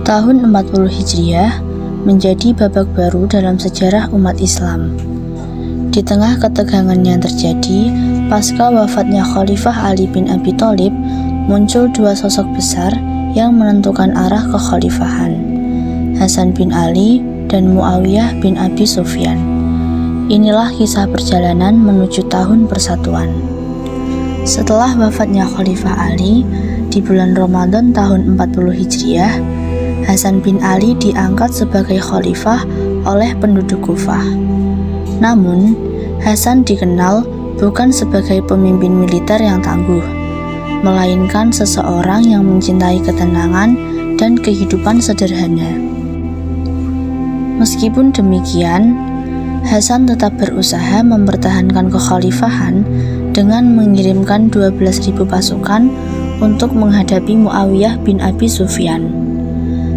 Tahun 40 Hijriah menjadi babak baru dalam sejarah umat Islam. Di tengah ketegangan yang terjadi pasca wafatnya Khalifah Ali bin Abi Thalib, muncul dua sosok besar yang menentukan arah kekhalifahan, Hasan bin Ali dan Muawiyah bin Abi Sufyan. Inilah kisah perjalanan menuju tahun persatuan. Setelah wafatnya Khalifah Ali di bulan Ramadan tahun 40 Hijriah, Hasan bin Ali diangkat sebagai khalifah oleh penduduk Kufah. Namun, Hasan dikenal bukan sebagai pemimpin militer yang tangguh, melainkan seseorang yang mencintai ketenangan dan kehidupan sederhana. Meskipun demikian, Hasan tetap berusaha mempertahankan kekhalifahan dengan mengirimkan 12.000 pasukan untuk menghadapi Muawiyah bin Abi Sufyan.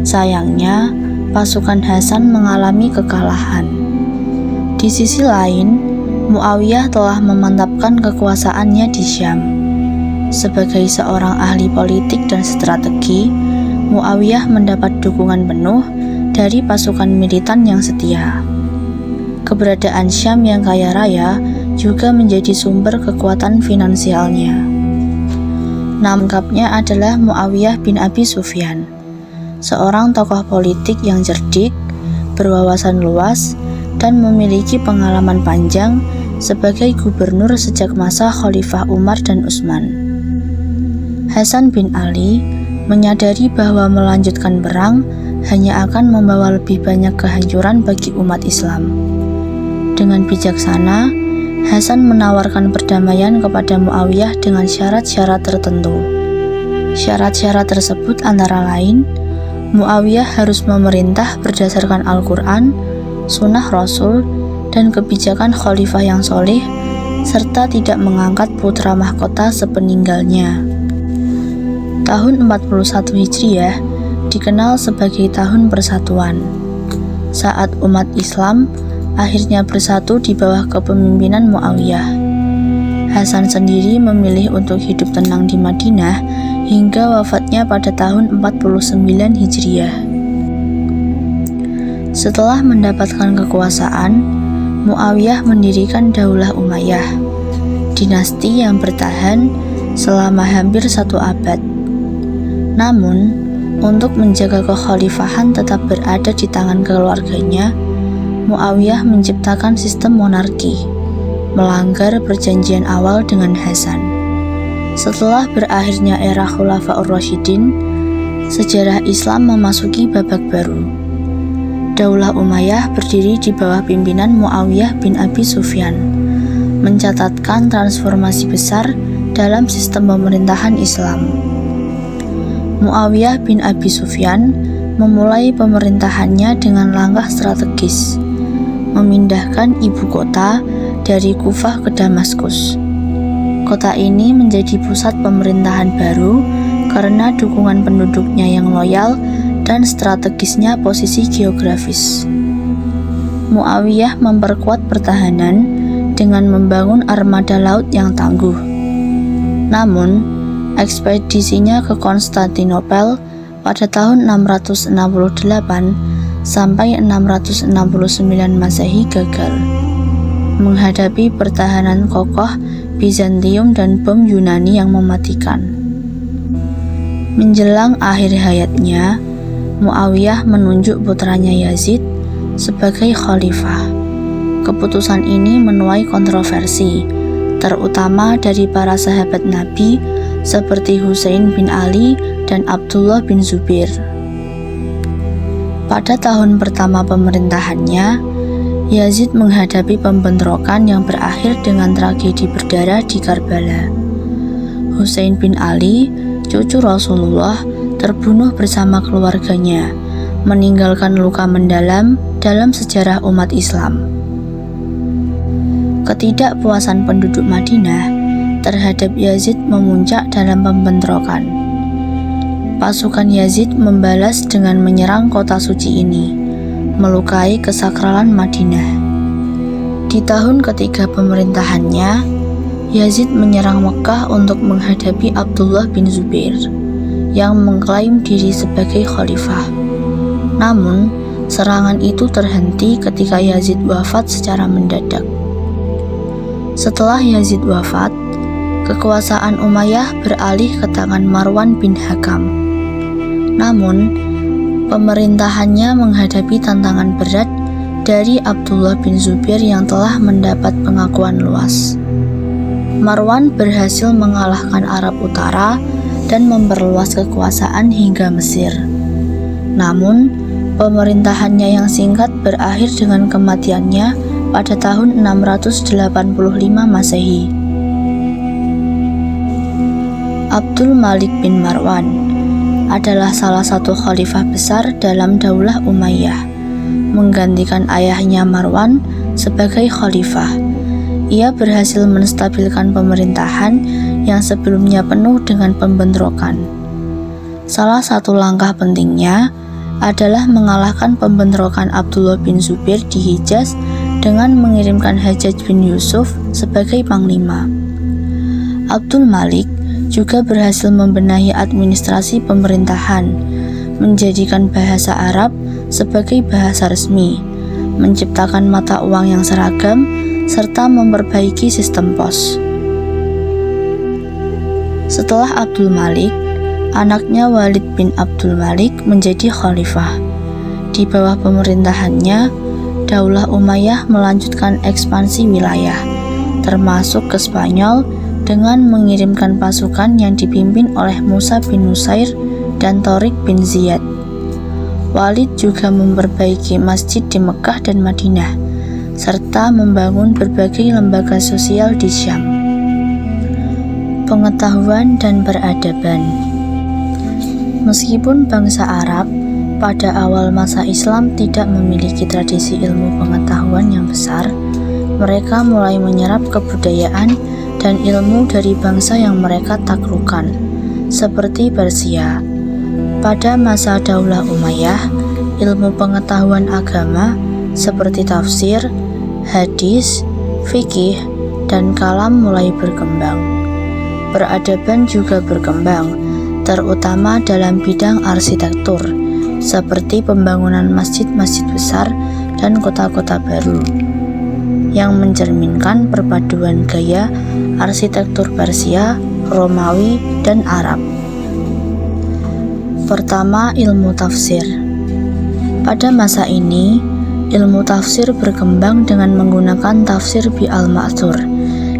Sayangnya, pasukan Hasan mengalami kekalahan. Di sisi lain, Muawiyah telah memantapkan kekuasaannya di Syam. Sebagai seorang ahli politik dan strategi, Muawiyah mendapat dukungan penuh dari pasukan militan yang setia. Keberadaan Syam yang kaya raya juga menjadi sumber kekuatan finansialnya. Nama lengkapnya adalah Muawiyah bin Abi Sufyan, seorang tokoh politik yang cerdik, berwawasan luas, dan memiliki pengalaman panjang sebagai gubernur sejak masa Khalifah Umar dan Utsman. Hasan bin Ali menyadari bahwa melanjutkan perang hanya akan membawa lebih banyak kehancuran bagi umat Islam. Dengan bijaksana, Hasan menawarkan perdamaian kepada Muawiyah dengan syarat-syarat tertentu. Syarat-syarat tersebut antara lain, Muawiyah harus memerintah berdasarkan Al-Quran, Sunnah Rasul, dan kebijakan khalifah yang soleh, serta tidak mengangkat putra mahkota sepeninggalnya. Tahun 41 Hijriah dikenal sebagai tahun persatuan, saat umat Islam akhirnya bersatu di bawah kepemimpinan Muawiyah. Hasan sendiri memilih untuk hidup tenang di Madinah hingga wafatnya pada tahun 49 Hijriah. Setelah mendapatkan kekuasaan, Muawiyah mendirikan Daulah Umayyah, dinasti yang bertahan selama hampir 1 abad. Namun, untuk menjaga kekhalifahan tetap berada di tangan keluarganya, Muawiyah menciptakan sistem monarki, melanggar perjanjian awal dengan Hasan. Setelah berakhirnya era Khulafaur Rasyidin, sejarah Islam memasuki babak baru. Daulah Umayyah berdiri di bawah pimpinan Muawiyah bin Abi Sufyan, mencatatkan transformasi besar dalam sistem pemerintahan Islam. Muawiyah bin Abi Sufyan memulai pemerintahannya dengan langkah strategis, memindahkan ibu kota dari Kufah ke Damaskus. Kota ini menjadi pusat pemerintahan baru karena dukungan penduduknya yang loyal dan strategisnya posisi geografis. Muawiyah memperkuat pertahanan dengan membangun armada laut yang tangguh. Namun, ekspedisinya ke Konstantinopel pada tahun 668 sampai 669 Masehi gagal. Menghadapi pertahanan kokoh Bizantium dan bom Yunani yang mematikan. Menjelang akhir hayatnya, Muawiyah menunjuk putranya Yazid sebagai khalifah. Keputusan ini menuai kontroversi, terutama dari para sahabat Nabi seperti Husain bin Ali dan Abdullah bin Zubair. Pada tahun pertama pemerintahannya, Yazid menghadapi pembentrokan yang berakhir dengan tragedi berdarah di Karbala. Husain bin Ali, cucu Rasulullah, terbunuh bersama keluarganya, meninggalkan luka mendalam dalam sejarah umat Islam. Ketidakpuasan penduduk Madinah terhadap Yazid memuncak dalam pembentrokan. Pasukan Yazid membalas dengan menyerang kota suci ini, melukai kesakralan Madinah. Di tahun ketiga pemerintahannya, Yazid menyerang Mekah untuk menghadapi Abdullah bin Zubair yang mengklaim diri sebagai khalifah. Namun, serangan itu terhenti ketika Yazid wafat secara mendadak. Setelah Yazid wafat, kekuasaan Umayyah beralih ke tangan Marwan bin Hakam. Namun, pemerintahannya menghadapi tantangan berat dari Abdullah bin Zubair yang telah mendapat pengakuan luas. Marwan berhasil mengalahkan Arab Utara dan memperluas kekuasaan hingga Mesir. Namun, pemerintahannya yang singkat berakhir dengan kematiannya pada tahun 685 Masehi. Abdul Malik bin Marwan adalah salah satu khalifah besar dalam Daulah Umayyah, menggantikan ayahnya Marwan sebagai khalifah. Ia berhasil menstabilkan pemerintahan yang sebelumnya penuh dengan pembentrokan. Salah satu langkah pentingnya adalah mengalahkan pembentrokan Abdullah bin Zubair di Hijaz dengan mengirimkan Hajjaj bin Yusuf sebagai panglima. Abdul Malik juga berhasil membenahi administrasi pemerintahan, menjadikan bahasa Arab sebagai bahasa resmi, menciptakan mata uang yang seragam, serta memperbaiki sistem pos. Setelah Abdul Malik, anaknya Walid bin Abdul Malik menjadi khalifah. Di bawah pemerintahannya, Daulah Umayyah melanjutkan ekspansi wilayah, termasuk ke Spanyol, dengan mengirimkan pasukan yang dipimpin oleh Musa bin Nusair dan Tariq bin Ziyad. Walid juga memperbaiki masjid di Mekah dan Madinah, serta membangun berbagai lembaga sosial di Syam. Pengetahuan dan peradaban. Meskipun bangsa Arab pada awal masa Islam tidak memiliki tradisi ilmu pengetahuan yang besar, mereka mulai menyerap kebudayaan dan ilmu dari bangsa yang mereka taklukkan, seperti Persia. Pada masa Daulah Umayyah, ilmu pengetahuan agama seperti tafsir, hadis, fikih, dan kalam mulai berkembang. Peradaban juga berkembang, terutama dalam bidang arsitektur, seperti pembangunan masjid-masjid besar dan kota-kota baru, yang mencerminkan perpaduan gaya arsitektur Persia, Romawi, dan Arab. Pertama, ilmu tafsir. Pada masa ini, ilmu tafsir berkembang dengan menggunakan tafsir Bil-Ma'thur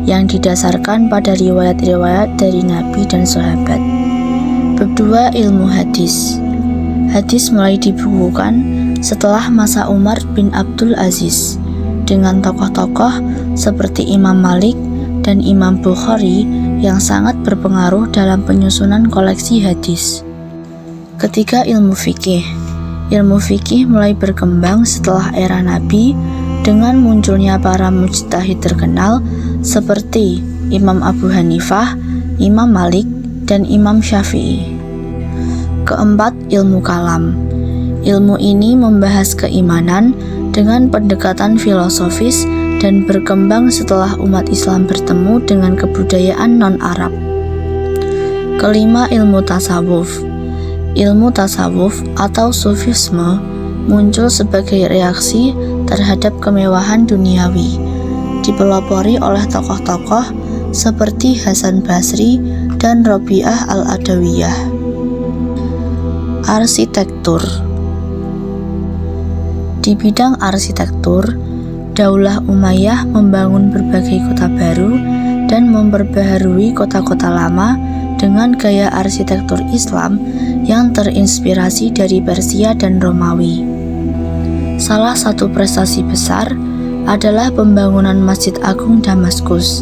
yang didasarkan pada riwayat-riwayat dari Nabi dan sahabat. Kedua, ilmu hadis. Hadis mulai dibukukan setelah masa Umar bin Abdul Aziz dengan tokoh-tokoh seperti Imam Malik dan Imam Bukhari yang sangat berpengaruh dalam penyusunan koleksi hadis. Ketiga, ilmu fikih. Ilmu fikih mulai berkembang setelah era Nabi dengan munculnya para mujtahid terkenal seperti Imam Abu Hanifah, Imam Malik, dan Imam Syafi'i. Keempat, ilmu kalam. Ilmu ini membahas keimanan dengan pendekatan filosofis dan berkembang setelah umat Islam bertemu dengan kebudayaan non-Arab. Kelima, ilmu tasawuf. Ilmu tasawuf atau sufisme muncul sebagai reaksi terhadap kemewahan duniawi, dipelopori oleh tokoh-tokoh seperti Hasan Basri dan Rabi'ah al-Adawiyah. Arsitektur. Di bidang arsitektur, Daulah Umayyah membangun berbagai kota baru dan memperbaharui kota-kota lama dengan gaya arsitektur Islam yang terinspirasi dari Persia dan Romawi. Salah satu prestasi besar adalah pembangunan Masjid Agung Damaskus,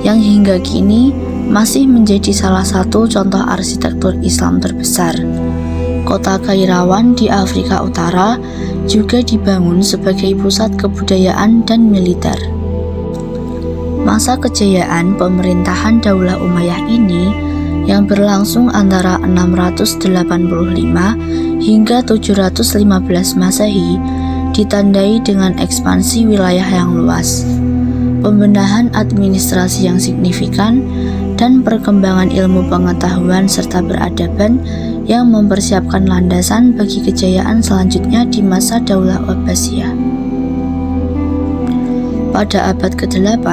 yang hingga kini masih menjadi salah satu contoh arsitektur Islam terbesar. Kota Kairawan di Afrika Utara juga dibangun sebagai pusat kebudayaan dan militer. Masa kejayaan pemerintahan Daulah Umayyah ini yang berlangsung antara 685 hingga 715 Masehi ditandai dengan ekspansi wilayah yang luas, pembenahan administrasi yang signifikan, dan perkembangan ilmu pengetahuan serta peradaban yang mempersiapkan landasan bagi kejayaan selanjutnya di masa Daulah Abbasiyah. Pada abad ke-8,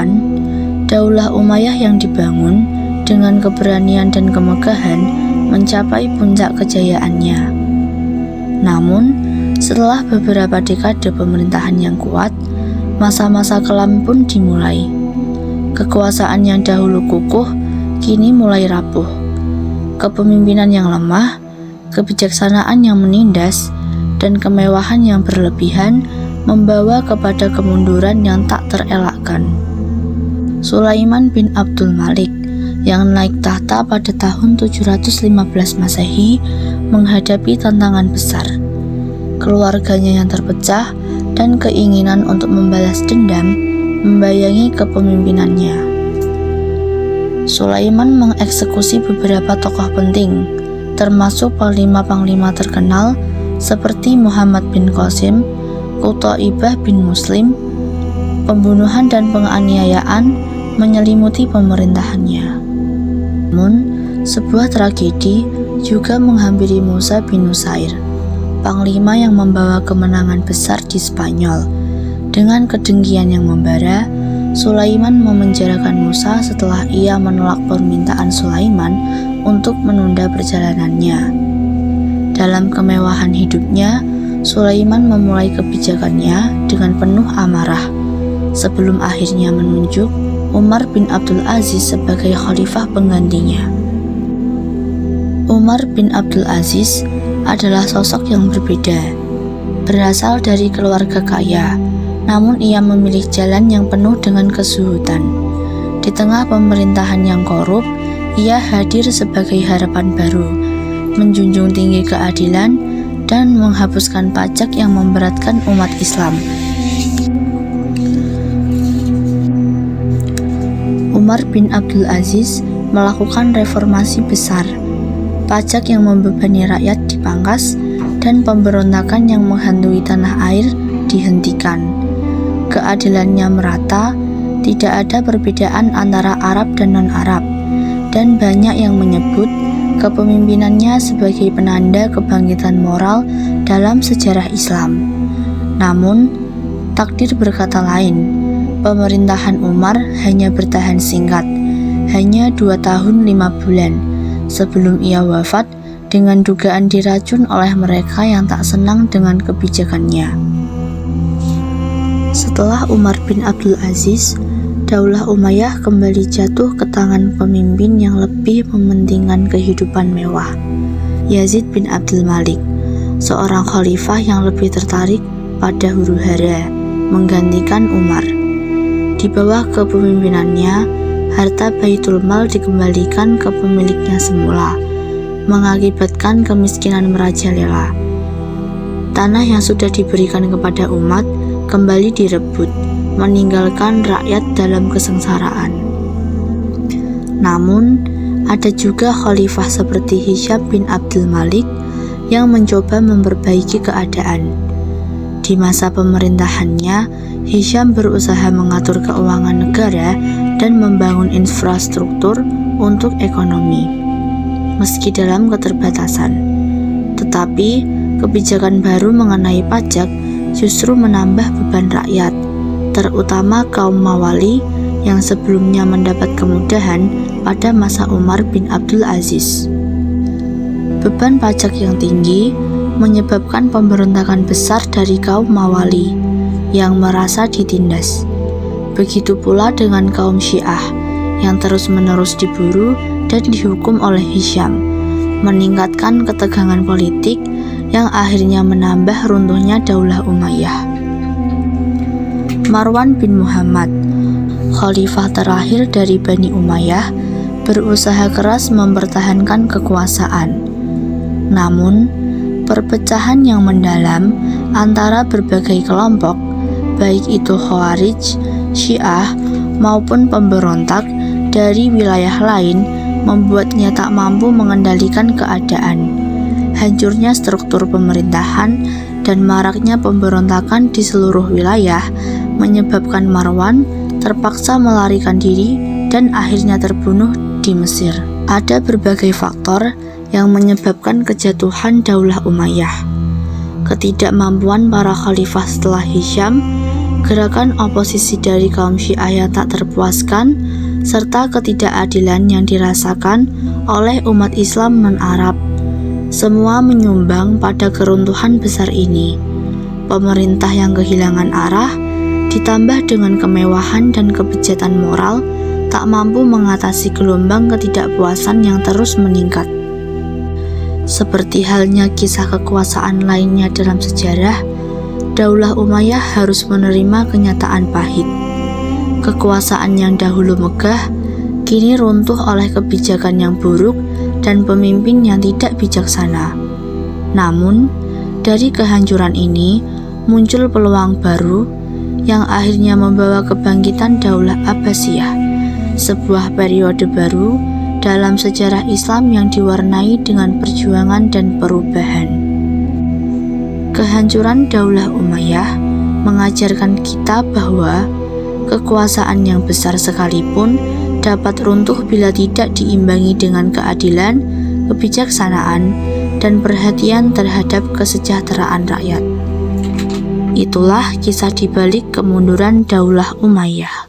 Daulah Umayyah yang dibangun dengan keberanian dan kemegahan mencapai puncak kejayaannya. Namun, setelah beberapa dekade pemerintahan yang kuat, masa-masa kelam pun dimulai. Kekuasaan yang dahulu kukuh kini mulai rapuh. Kepemimpinan yang lemah, kebijaksanaan yang menindas, dan kemewahan yang berlebihan membawa kepada kemunduran yang tak terelakkan. Sulaiman bin Abdul Malik yang naik tahta pada tahun 715 Masehi menghadapi tantangan besar. Keluarganya yang terpecah dan keinginan untuk membalas dendam membayangi kepemimpinannya. Sulaiman mengeksekusi beberapa tokoh penting, termasuk panglima-panglima terkenal seperti Muhammad bin Qasim, Qutaibah bin Muslim. Pembunuhan dan penganiayaan menyelimuti pemerintahannya. Namun, sebuah tragedi juga menghampiri Musa bin Nusair, panglima yang membawa kemenangan besar di Spanyol. Dengan kedengkian yang membara, Sulaiman memenjarakan Musa setelah ia menolak permintaan Sulaiman untuk menunda perjalanannya. Dalam kemewahan hidupnya, Sulaiman memulai kebijakannya dengan penuh amarah, sebelum akhirnya menunjuk Umar bin Abdul Aziz sebagai khalifah penggantinya. Umar bin Abdul Aziz adalah sosok yang berbeda. Berasal dari keluarga kaya, namun ia memilih jalan yang penuh dengan kesuhutan. Di tengah pemerintahan yang korup, ia hadir sebagai harapan baru, menjunjung tinggi keadilan dan menghapuskan pajak yang memberatkan umat Islam. Umar bin Abdul Aziz melakukan reformasi besar. Pajak yang membebani rakyat dipangkas dan pemberontakan yang menghantui tanah air dihentikan. Keadilannya merata, tidak ada perbedaan antara Arab dan non-Arab, dan banyak yang menyebut kepemimpinannya sebagai penanda kebangkitan moral dalam sejarah Islam. Namun, takdir berkata lain. Pemerintahan Umar hanya bertahan singkat, hanya 2 tahun 5 bulan, sebelum ia wafat dengan dugaan diracun oleh mereka yang tak senang dengan kebijakannya. Setelah Umar bin Abdul Aziz, Daulah Umayyah kembali jatuh ke tangan pemimpin yang lebih mementingkan kehidupan mewah, Yazid bin Abdul Malik, seorang khalifah yang lebih tertarik pada huru-hara, menggantikan Umar. Di bawah kepemimpinannya, harta Baitul Mal dikembalikan ke pemiliknya semula, mengakibatkan kemiskinan merajalela. Tanah yang sudah diberikan kepada umat kembali direbut, meninggalkan rakyat dalam kesengsaraan. Namun, ada juga khalifah seperti Hisham bin Abdul Malik yang mencoba memperbaiki keadaan. Di masa pemerintahannya, Hisham berusaha mengatur keuangan negara dan membangun infrastruktur untuk ekonomi, meski dalam keterbatasan. Tetapi, kebijakan baru mengenai pajak justru menambah beban rakyat, terutama kaum Mawali yang sebelumnya mendapat kemudahan pada masa Umar bin Abdul Aziz. Beban pajak yang tinggi menyebabkan pemberontakan besar dari kaum Mawali yang merasa ditindas. Begitu pula dengan kaum Syiah yang terus-menerus diburu dan dihukum oleh Hisham, meningkatkan ketegangan politik yang akhirnya menambah runtuhnya Daulah Umayyah. Marwan bin Muhammad, khalifah terakhir dari Bani Umayyah, berusaha keras mempertahankan kekuasaan. Namun, perpecahan yang mendalam antara berbagai kelompok, baik itu Khawarij, Syiah, maupun pemberontak dari wilayah lain, membuatnya tak mampu mengendalikan keadaan. Hancurnya struktur pemerintahan dan maraknya pemberontakan di seluruh wilayah menyebabkan Marwan terpaksa melarikan diri dan akhirnya terbunuh di Mesir. Ada berbagai faktor yang menyebabkan kejatuhan Daulah Umayyah. Ketidakmampuan para khalifah setelah Hisham, gerakan oposisi dari kaum Syiah yang tak terpuaskan, serta ketidakadilan yang dirasakan oleh umat Islam non-Arab. Semua menyumbang pada keruntuhan besar ini. Pemerintah yang kehilangan arah, ditambah dengan kemewahan dan kebejatan moral, tak mampu mengatasi gelombang ketidakpuasan yang terus meningkat. Seperti halnya kisah kekuasaan lainnya dalam sejarah, Daulah Umayyah harus menerima kenyataan pahit. Kekuasaan yang dahulu megah, kini runtuh oleh kebijakan yang buruk dan pemimpin yang tidak bijaksana. Namun, dari kehancuran ini, muncul peluang baru yang akhirnya membawa kebangkitan Daulah Abbasiyah, sebuah periode baru dalam sejarah Islam yang diwarnai dengan perjuangan dan perubahan. Kehancuran Daulah Umayyah mengajarkan kita bahwa kekuasaan yang besar sekalipun dapat runtuh bila tidak diimbangi dengan keadilan, kebijaksanaan, dan perhatian terhadap kesejahteraan rakyat. Itulah kisah dibalik kemunduran Daulah Umayyah.